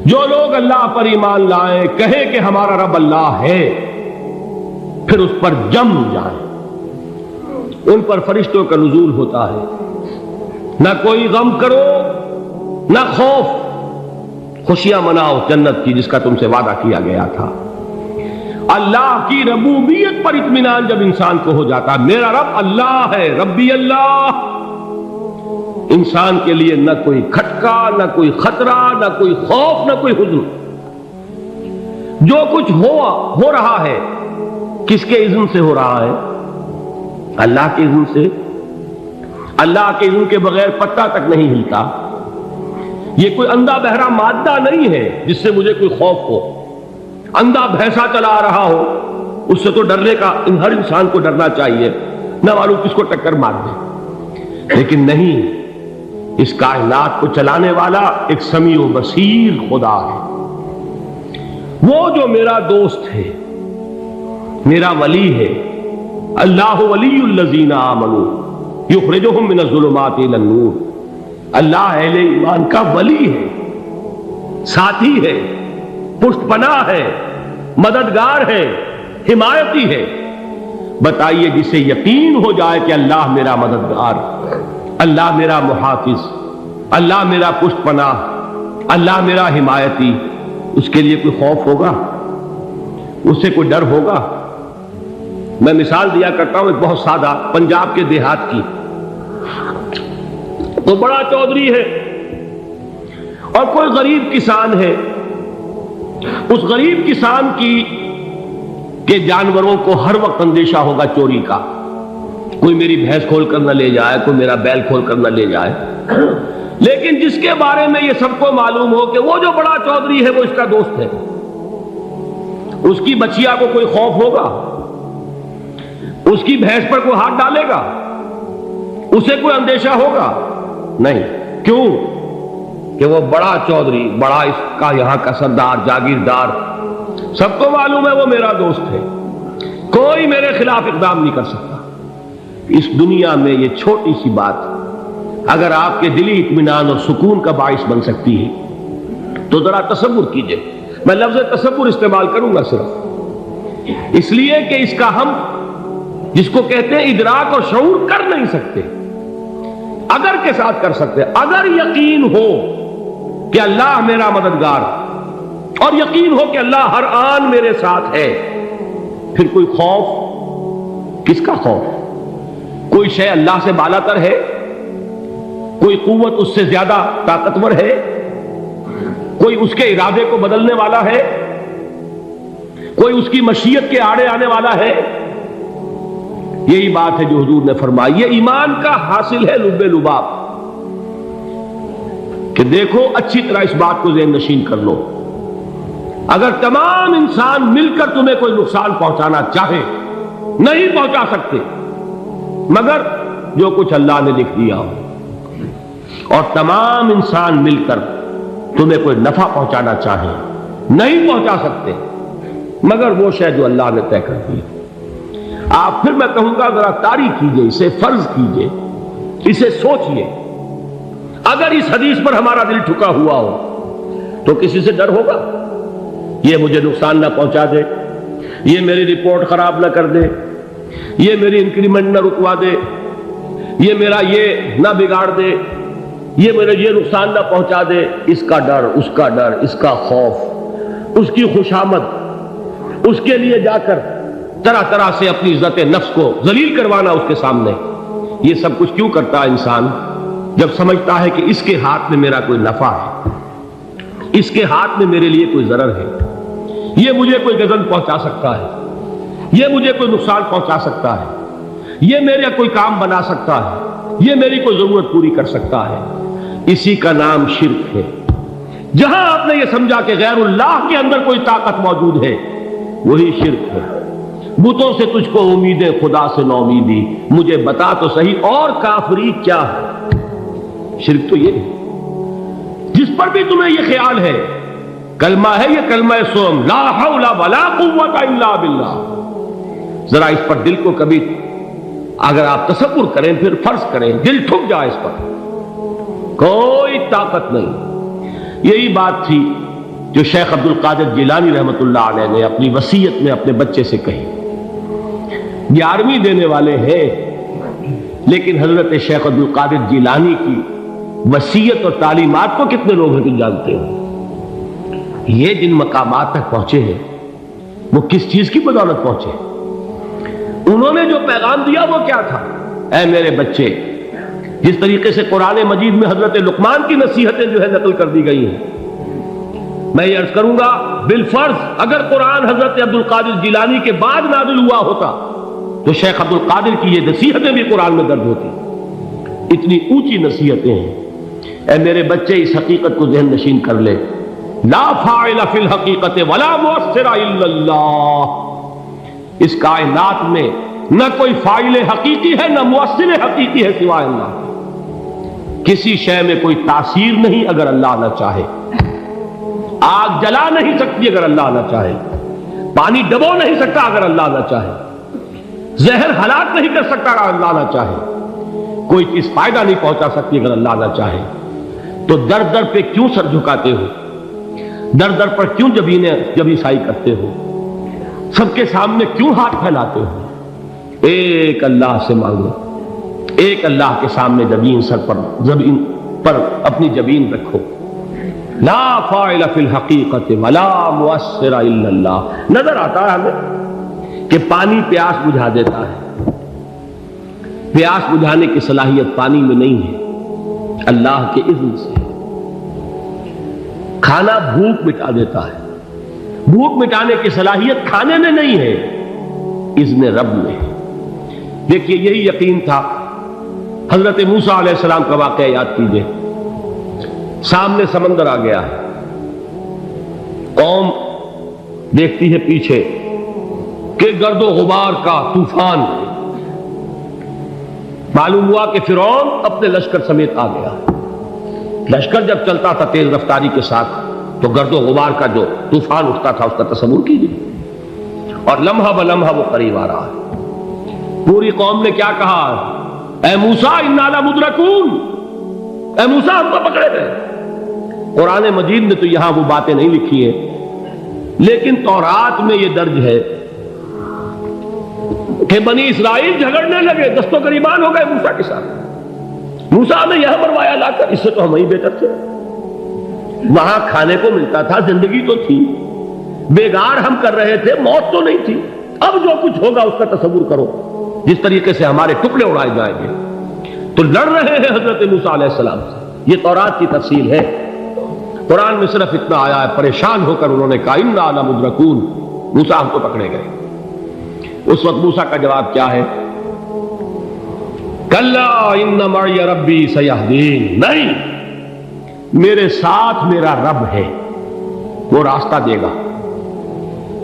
جو لوگ اللہ پر ایمان لائیں، کہیں کہ ہمارا رب اللہ ہے، پھر اس پر جم جائیں، ان پر فرشتوں کا نزول ہوتا ہے۔ نہ کوئی غم کرو نہ خوف، خوشیاں مناؤ جنت کی جس کا تم سے وعدہ کیا گیا تھا۔ اللہ کی ربوبیت پر اطمینان جب انسان کو ہو جاتا، میرا رب اللہ ہے، ربی اللہ، انسان کے لیے نہ کوئی کھٹکا، نہ کوئی خطرہ، نہ کوئی خوف، نہ کوئی حزن۔ جو کچھ ہو رہا ہے کس کے اذن سے ہو رہا ہے؟ اللہ کے اذن سے۔ اللہ کے اذن کے بغیر پتہ تک نہیں ہلتا۔ یہ کوئی اندھا بہرا مادہ نہیں ہے جس سے مجھے کوئی خوف ہو۔ اندھا بھینسا چلا آ رہا ہو اس سے تو ڈرنے کا ہر انسان کو ڈرنا چاہیے، نہ معلوم کس کو ٹکر مار دے۔ لیکن نہیں، اس کائنات کو چلانے والا ایک سمیع و بصیر خدا ہے۔ وہ جو میرا دوست ہے، میرا ولی ہے۔ اللہ ولی الذین آمنوا یخرجہم من الظلمات الی النور۔ اللہ اہل ایمان کا ولی ہے، ساتھی ہے، پشت پناہ ہے، مددگار ہے، حمایتی ہے۔ بتائیے جسے یقین ہو جائے کہ اللہ میرا مددگار، اللہ میرا محافظ، اللہ میرا پشت پناہ، اللہ میرا حمایتی، اس کے لیے کوئی خوف ہوگا؟ اس سے کوئی ڈر ہوگا؟ میں مثال دیا کرتا ہوں ایک بہت سادہ، پنجاب کے دیہات کی۔ تو بڑا چودھری ہے اور کوئی غریب کسان ہے۔ اس غریب کسان کے جانوروں کو ہر وقت اندیشہ ہوگا چوری کا، کوئی میری بھینس کھول کر نہ لے جائے، کوئی میرا بیل کھول کر نہ لے جائے۔ لیکن جس کے بارے میں یہ سب کو معلوم ہو کہ وہ جو بڑا چودھری ہے وہ اس کا دوست ہے، اس کی بچیا کو کوئی خوف ہوگا؟ اس کی بھینس پر کوئی ہاتھ ڈالے گا؟ اسے کوئی اندیشہ ہوگا؟ نہیں۔ کیوں؟ کہ وہ بڑا چودھری، بڑا اس کا یہاں کا سردار، جاگیردار، سب کو معلوم ہے وہ میرا دوست ہے، کوئی میرے خلاف اقدام نہیں کر سکتا۔ اس دنیا میں یہ چھوٹی سی بات اگر آپ کے دلی اطمینان اور سکون کا باعث بن سکتی ہے تو ذرا تصور کیجئے۔ میں لفظ تصور استعمال کروں گا صرف اس لیے کہ اس کا ہم جس کو کہتے ہیں ادراک اور شعور کر نہیں سکتے، اگر کے ساتھ کر سکتے۔ اگر یقین ہو کہ اللہ میرا مددگار اور یقین ہو کہ اللہ ہر آن میرے ساتھ ہے، پھر کوئی خوف؟ کس کا خوف؟ کوئی شے اللہ سے بالا تر ہے؟ کوئی قوت اس سے زیادہ طاقتور ہے؟ کوئی اس کے ارادے کو بدلنے والا ہے؟ کوئی اس کی مشیت کے آڑے آنے والا ہے؟ یہی بات ہے جو حضور نے فرمائی۔ یہ ایمان کا حاصل ہے لب لباب، کہ دیکھو اچھی طرح اس بات کو ذہن نشین کر لو، اگر تمام انسان مل کر تمہیں کوئی نقصان پہنچانا چاہے نہیں پہنچا سکتے، مگر جو کچھ اللہ نے لکھ دیا ہو، اور تمام انسان مل کر تمہیں کوئی نفع پہنچانا چاہے نہیں پہنچا سکتے، مگر وہ شے جو اللہ نے طے کر دی۔ آپ پھر میں کہوں گا ذرا طاری کیجئے، اسے فرض کیجئے، اسے سوچئے۔ اگر اس حدیث پر ہمارا دل ٹھکا ہوا ہو تو کسی سے ڈر ہوگا؟ یہ مجھے نقصان نہ پہنچا دے، یہ میری رپورٹ خراب نہ کر دے، یہ میری انکریمنٹ نہ رکوا دے، یہ میرا یہ نہ بگاڑ دے، یہ میرے یہ نقصان نہ پہنچا دے۔ اس کا ڈر، اس کا ڈر، اس کا خوف، اس کی خوشامد، اس کے لیے جا کر طرح طرح سے اپنی عزت نفس کو ذلیل کروانا اس کے سامنے، یہ سب کچھ کیوں کرتا ہے انسان؟ جب سمجھتا ہے کہ اس کے ہاتھ میں میرا کوئی نفع ہے، اس کے ہاتھ میں میرے لیے کوئی ضرر ہے، یہ مجھے کوئی غضب پہنچا سکتا ہے، یہ مجھے کوئی نقصان پہنچا سکتا ہے، یہ میرا کوئی کام بنا سکتا ہے، یہ میری کوئی ضرورت پوری کر سکتا ہے، اسی کا نام شرک ہے۔ جہاں آپ نے یہ سمجھا کہ غیر اللہ کے اندر کوئی طاقت موجود ہے، وہی شرک ہے۔ بتوں سے تجھ کو امید خدا سے نو امیدی، مجھے بتا تو صحیح اور کافری کیا ہے؟ شرک تو یہ ہے۔ جس پر بھی تمہیں یہ خیال ہے، کلمہ ہے یہ کلمہ سوم، لا حول ولا قوت الا باللہ، ذرا اس پر دل کو کبھی اگر آپ تصور کریں، پھر فرض کریں، دل ٹھک جائے اس پر، کوئی طاقت نہیں۔ یہی بات تھی جو شیخ عبد القادر جیلانی رحمۃ اللہ علیہ نے اپنی وصیت میں اپنے بچے سے کہی. 11ویں دینے والے ہیں، لیکن حضرت شیخ عبد القادر جیلانی کی وصیت اور تعلیمات کو کتنے لوگ ہیں کہ جانتے ہو؟ یہ جن مقامات تک پہنچے ہیں وہ کس چیز کی بدولت پہنچے؟ انہوں نے جو پیغام دیا وہ کیا تھا؟ اے میرے بچے، جس طریقے سے قرآن مجید میں حضرت لقمان کی نصیحتیں جو ہے نقل کر دی گئی ہیں، میں یہ عرض کروں گا بالفرض اگر قرآن حضرت عبد القادر جیلانی کے بعد نازل ہوا ہوتا تو شیخ عبد القادر کی یہ نصیحتیں بھی قرآن میں درج ہوتی. اتنی اونچی نصیحتیں ہیں. اے میرے بچے، اس حقیقت کو ذہن نشین کر لے، لا فاعل فی الحقیقت ولا مؤثر الا اللہ. اس کائنات میں نہ کوئی فاعل حقیقی ہے نہ مؤثر حقیقی ہے سوائے اللہ. کسی شے میں کوئی تاثیر نہیں اگر اللہ نہ چاہے. آگ جلا نہیں سکتی اگر اللہ نہ چاہے. پانی ڈبو نہیں سکتا اگر اللہ نہ چاہے. زہر ہلاک نہیں کر سکتا اگر اللہ نہ چاہے. کوئی چیز فائدہ نہیں پہنچا سکتی اگر اللہ نہ چاہے. تو در در پہ کیوں سر جھکاتے ہو؟ در در پر کیوں جبیں سائی کرتے ہو؟ سب کے سامنے کیوں ہاتھ پھیلاتے ہو؟ ایک اللہ سے مانگو. ایک اللہ کے سامنے زمین پر اپنی جبین رکھو. لا فاعل فی الحقیقت ولا مؤثر الا اللہ. نظر آتا ہے ہمیں کہ پانی پیاس بجھا دیتا ہے. پیاس بجھانے کی صلاحیت پانی میں نہیں ہے، اللہ کے اذن سے. کھانا بھوک مٹا دیتا ہے. بھوک مٹانے کی صلاحیت کھانے میں نہیں ہے، اذن رب میں. دیکھیے یہی یقین تھا. حضرت موسیٰ علیہ السلام کا واقعہ یاد کیجئے. سامنے سمندر آ گیا ہے. قوم دیکھتی ہے پیچھے کہ گرد و غبار کا طوفان. معلوم ہوا کہ فرعون اپنے لشکر سمیت آ گیا. لشکر جب چلتا تھا تیز رفتاری کے ساتھ تو گرد و غبار کا جو طوفان اٹھتا تھا اس کا تصور کیجیے. اور لمحہ بلمحہ وہ قریب آ رہا ہے. پوری قوم نے کیا کہا؟ اے موسیٰ انا لمدرکون. اے موسیٰ ہم کو پکڑے گئے. قرآن مجید نے تو یہاں وہ باتیں نہیں لکھی ہیں، لیکن تورات میں یہ درج ہے کہ بنی اسرائیل جھگڑنے لگے، دست و گریبان ہو گئے موسیٰ کے ساتھ. موسیٰ نے یہاں مروایا لا کر، اس سے تو ہم ہی بہتر تھے. وہاں کھانے کو ملتا تھا، زندگی تو تھی، بیگار ہم کر رہے تھے، موت تو نہیں تھی. اب جو کچھ ہوگا اس کا تصور کرو، جس طریقے سے ہمارے ٹکڑے اڑائے جائیں گے. تو لڑ رہے ہیں حضرت موسیٰ علیہ السلام سے. یہ تورات کی تفصیل ہے. قرآن میں صرف اتنا آیا ہے، پریشان ہو کر انہوں نے کہا انا لمدرکون. موسیٰ ہم کو پکڑے گئے. اس وقت موسیٰ کا جواب کیا ہے؟ کلا ان معی ربی سیہدین. نہیں، میرے ساتھ میرا رب ہے، وہ راستہ دے گا.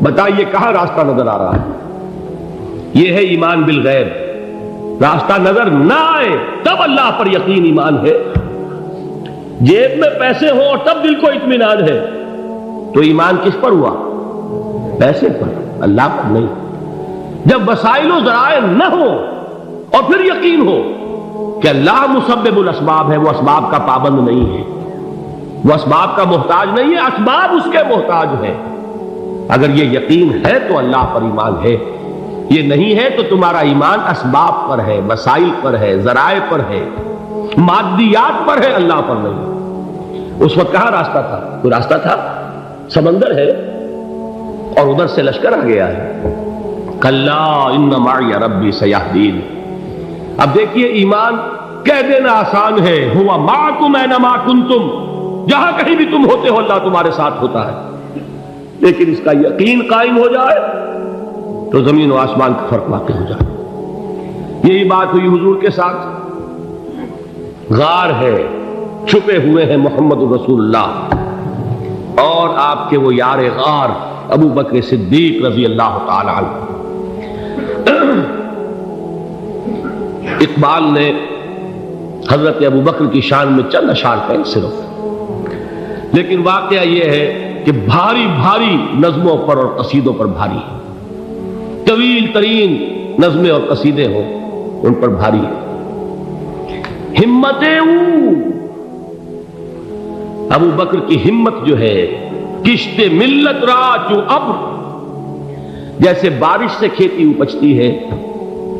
بتائیے کہاں راستہ نظر آ رہا ہے؟ یہ ہے ایمان بالغیب. راستہ نظر نہ آئے تب اللہ پر یقین ایمان ہے. جیب میں پیسے ہوں اور تب دل کو اطمینان ہے تو ایمان کس پر ہوا؟ پیسے پر، اللہ پر نہیں. جب وسائل و ذرائع نہ ہو اور پھر یقین ہو کہ اللہ مسبب الاسباب ہے، وہ اسباب کا پابند نہیں ہے، وہ اسباب کا محتاج نہیں ہے، اسباب اس کے محتاج ہے. اگر یہ یقین ہے تو اللہ پر ایمان ہے. یہ نہیں ہے تو تمہارا ایمان اسباب پر ہے، وسائل پر ہے، ذرائع پر ہے، مادیات پر ہے، اللہ پر نہیں. اس وقت کہاں راستہ تھا؟ کوئی راستہ تھا؟ سمندر ہے اور ادھر سے لشکر آ گیا ہے. کلا ان معی ربی سیہدین. اب دیکھیے ایمان کہہ دینا آسان ہے، ہوا معکم اینما کنتم. جہاں کہیں بھی تم ہوتے ہو اللہ تمہارے ساتھ ہوتا ہے. لیکن اس کا یقین قائم ہو جائے تو زمین و آسمان کا فرق واقع ہو جائے. یہی بات ہوئی حضور کے ساتھ. غار ہے، چھپے ہوئے ہیں محمد رسول اللہ اور آپ کے وہ یار غار ابو بکر صدیق رضی اللہ تعالی عنہ. اقبال نے حضرت ابو بکر کی شان میں چند اشعار کہیں صرف، لیکن واقعہ یہ ہے کہ بھاری بھاری نظموں پر اور قصیدوں پر بھاری ہے. طویل ترین نظمیں اور قصیدے ہوں ان پر بھاری ہے. ہمتیں ابو بکر کی ہمت جو ہے کشت ملت را جو ابر، جیسے بارش سے کھیتی اپجتی ہے،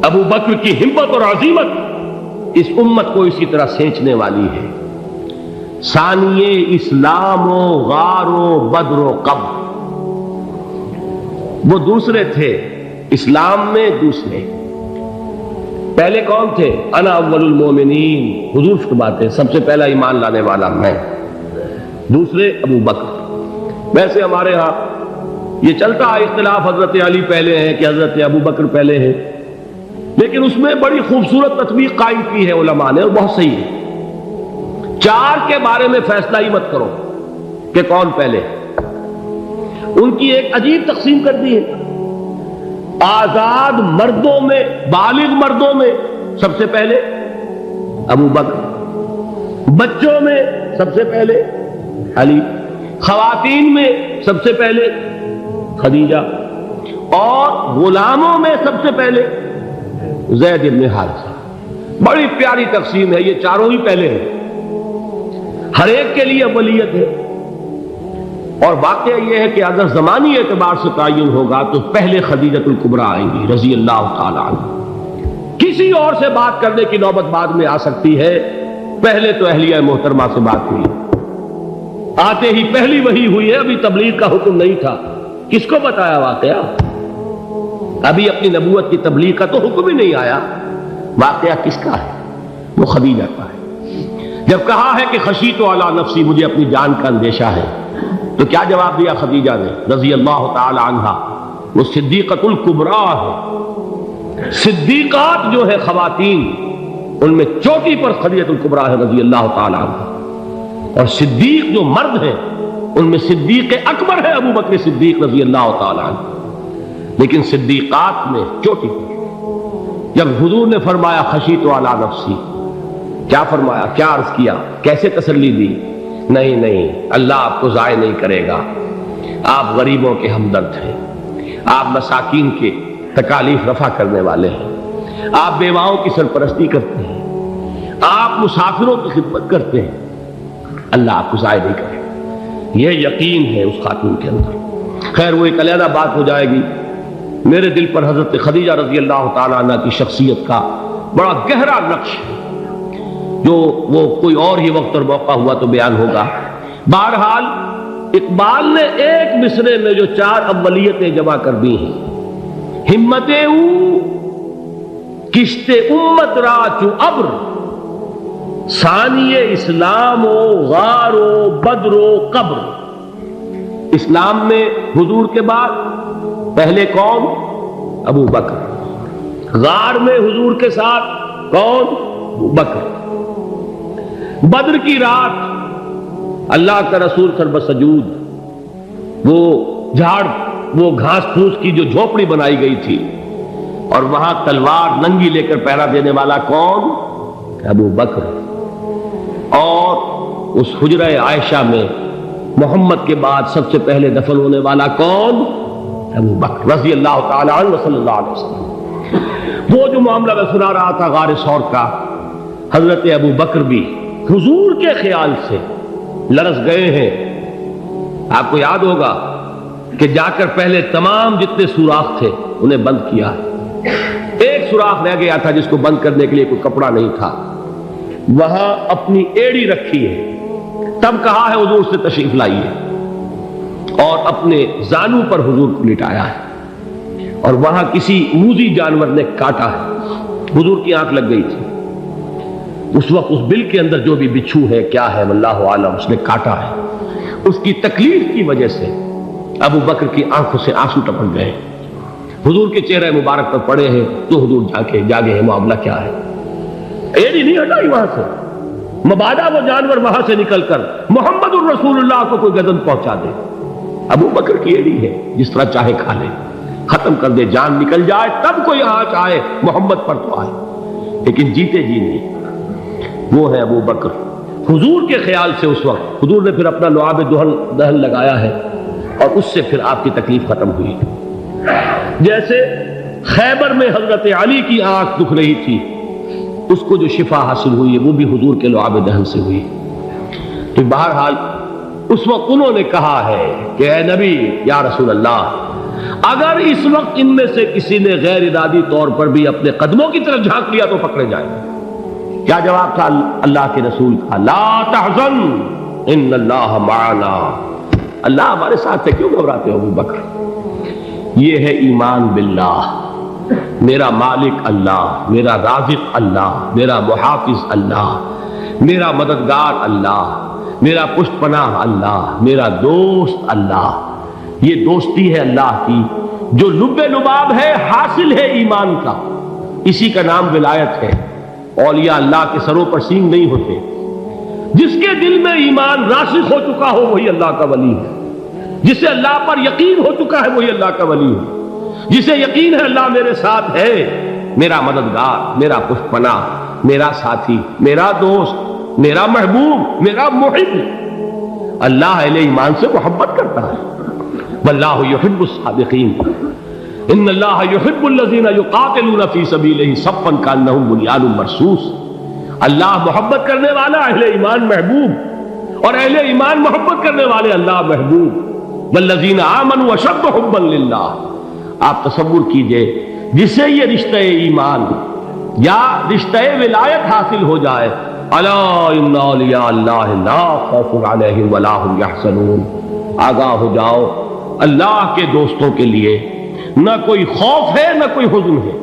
ابو بکر کی ہمت اور عزیمت اس امت کو اسی طرح سینچنے والی ہے۔ ثانیے اسلام و غار و بدر و قبر، وہ دوسرے تھے اسلام میں، دوسرے پہلے کون تھے؟ انا اول المومنین، حضور فرماتے سب سے پہلا ایمان لانے والا میں، دوسرے ابو بکر۔ ویسے ہمارے ہاں یہ چلتا ہے اختلاف، حضرت علی پہلے ہیں کہ حضرت ابو بکر پہلے ہیں، لیکن اس میں بڑی خوبصورت تطبیق قائم کی ہے علماء نے، اور بہت صحیح ہے۔ چار کے بارے میں فیصلہ ہی مت کرو کہ کون پہلے، ان کی ایک عجیب تقسیم کر دی ہے۔ آزاد مردوں میں، بالغ مردوں میں سب سے پہلے ابو بکر، بچوں میں سب سے پہلے علی، خواتین میں سب سے پہلے خدیجہ، اور غلاموں میں سب سے پہلے زید بن حارثہ۔ بڑی پیاری تقسیم ہے، یہ چاروں ہی پہلے ہیں، ہر ایک کے لیے اولیت ہے۔ اور واقعہ یہ ہے کہ اگر زمانی اعتبار سے تعین ہوگا تو پہلے خدیجۃ الکبریٰ آئیں گی رضی اللہ تعالی عنہ، کسی اور سے بات کرنے کی نوبت بعد میں آ سکتی ہے، پہلے تو اہلیہ محترمہ سے بات ہوئی، آتے ہی پہلی وحی ہوئی ہے، ابھی تبلیغ کا حکم نہیں تھا، کس کو بتایا واقعہ؟ ابھی اپنی نبوت کی تبلیغ کا تو حکم ہی نہیں آیا، واقعہ کس کا ہے؟ وہ خدیجہ کا ہے۔ جب کہا ہے کہ خشیت علی نفسی، مجھے اپنی جان کا اندیشہ ہے، تو کیا جواب دیا خدیجہ نے رضی اللہ تعالی عنہا؟ وہ صدیقۃ الکبریٰ ہے، صدیقات جو ہے خواتین، ان میں چوٹی پر خدیجۃ الکبریٰ ہے رضی اللہ تعالی عنہا، اور صدیق جو مرد ہیں ان میں صدیق اکبر ہے ابو بکر صدیق رضی اللہ تعالی عنہ، لیکن صدیقات میں چوٹی پر۔ جب حضور نے فرمایا خشیت علی نفسی، کیا فرمایا، کیا عرض کیا، کیسے تسلی دی؟ نہیں نہیں، اللہ آپ کو ضائع نہیں کرے گا، آپ غریبوں کے ہمدرد ہیں، آپ مساکین کے تکالیف رفع کرنے والے ہیں، آپ بیواؤں کی سرپرستی کرتے ہیں، آپ مسافروں کی خدمت کرتے ہیں، اللہ آپ کو ضائع نہیں کرے گا، یہ یقین ہے اس خاتون کے اندر۔ خیر وہ ایک علیحدہ بات ہو جائے گی۔ میرے دل پر حضرت خدیجہ رضی اللہ تعالیٰ عنہ کی شخصیت کا بڑا گہرا نقش ہے، جو وہ کوئی اور ہی وقت اور موقع ہوا تو بیان ہوگا۔ بہرحال اقبال نے ایک مصرے میں جو چار اولیتیں جمع کر دی ہیں، ہمت او کشت امت را چو ابر، ثانی اسلام و غار و بدر و قبر۔ اسلام میں حضور کے بعد پہلے کون؟ ابو بکر، غار میں حضور کے ساتھ کون؟ ابو بکر، بدر کی رات اللہ کا رسول سربسجود، وہ جھاڑ، وہ گھاس پھوس کی جو جھوپڑی بنائی گئی تھی، اور وہاں تلوار ننگی لے کر پہرا دینے والا کون؟ ابو بکر، اور اس حجرہ عائشہ میں محمد کے بعد سب سے پہلے دفن ہونے والا کون؟ ابو بکر رضی اللہ تعالی عنہ صلی اللہ علیہ وسلم۔ وہ جو معاملہ میں سنا رہا تھا غار ثور کا، حضرت ابو بکر بھی حضور کے خیال سے لرز گئے ہیں۔ آپ کو یاد ہوگا کہ جا کر پہلے تمام جتنے سوراخ تھے انہیں بند کیا ہے، ایک سوراخ رہ گیا تھا جس کو بند کرنے کے لیے کوئی کپڑا نہیں تھا، وہاں اپنی ایڑی رکھی ہے، تب کہا ہے حضور سے تشریف لائیے، اور اپنے زانو پر حضور کو لٹایا ہے، اور وہاں کسی موذی جانور نے کاٹا ہے، حضور کی آنکھ لگ گئی تھی، اس وقت اس بل کے اندر جو بھی بچھو ہے کیا ہے واللہ عالم، اس نے کاٹا ہے، اس کی تکلیف کی وجہ سے ابو بکر کی آنکھوں سے آنسو ٹپک گئے، حضور کے چہرے مبارک پر پڑے ہیں، تو حضور جاگے ہیں، معاملہ کیا ہے؟ ایڑی نہیں ہٹائی وہاں سے، مبادا وہ جانور وہاں سے نکل کر محمد الرسول اللہ کو کوئی گزن پہنچا دے، ابو بکر کی ایڑی ہے، جس طرح چاہے کھا لے، ختم کر دے، جان نکل جائے تب کوئی آنچ آئے، محمد پر تو آئے، لیکن جیتے جی نہیں۔ وہ ہے ابو بکر حضور کے خیال سے، اس وقت حضور نے پھر اپنا لعاب دہن لگایا ہے، اور اس سے پھر آپ کی تکلیف ختم ہوئی۔ جیسے خیبر میں حضرت علی کی آنکھ دکھ رہی تھی، اس کو جو شفا حاصل ہوئی ہے وہ بھی حضور کے لعاب دہن سے ہوئی۔ تو بہرحال اس وقت انہوں نے کہا ہے کہ اے نبی یا رسول اللہ، اگر اس وقت ان میں سے کسی نے غیر ارادی طور پر بھی اپنے قدموں کی طرف جھانک لیا تو پکڑے جائیں گے۔ کیا جواب تھا اللہ کے رسول کا؟ لا تحزن ان اللہ معنا، اللہ ہمارے ساتھ ہے، کیوں گھبراتے ہو ابو بکر؟ یہ ہے ایمان باللہ، میرا مالک اللہ، میرا رازق اللہ، میرا محافظ اللہ، میرا مددگار اللہ، میرا پشت پناہ اللہ، میرا دوست اللہ۔ یہ دوستی ہے اللہ کی جو لب لباب ہے، حاصل ہے ایمان کا، اسی کا نام ولایت ہے۔ اولیاء اللہ کے سروں پر سینگ نہیں ہوتے، جس کے دل میں ایمان راسخ ہو چکا ہو وہی اللہ کا ولی ہے، جسے اللہ پر یقین ہو چکا ہے وہی اللہ کا ولی ہے، جسے یقین ہے اللہ میرے ساتھ ہے، میرا مددگار، میرا پشت پناہ، میرا ساتھی، میرا دوست، میرا محبوب، میرا محب۔ اللہ اہل ایمان سے محبت کرتا ہے۔ واللہ یحب الصادقین، ان اللہ یحب الذین یقاتلون فی سبیلہ صفا کانہم بنیان مرصوص۔ اللہ محبت کرنے والا، اہل ایمان محبوب، اور اہل ایمان محبت کرنے والے اللہ محبوب۔ والذین آمنوا اشد حبا للہ۔ آپ تصور کیجئے جسے یہ رشتہ ایمان یا رشتہ ولایت حاصل ہو جائے، الا ان اولیاء اللہ لا خوف علیہم ولا هم یحزنون، آگاہ ہو جاؤ، اللہ کے دوستوں کے لیے نہ کوئی خوف ہے نہ کوئی حزن ہے۔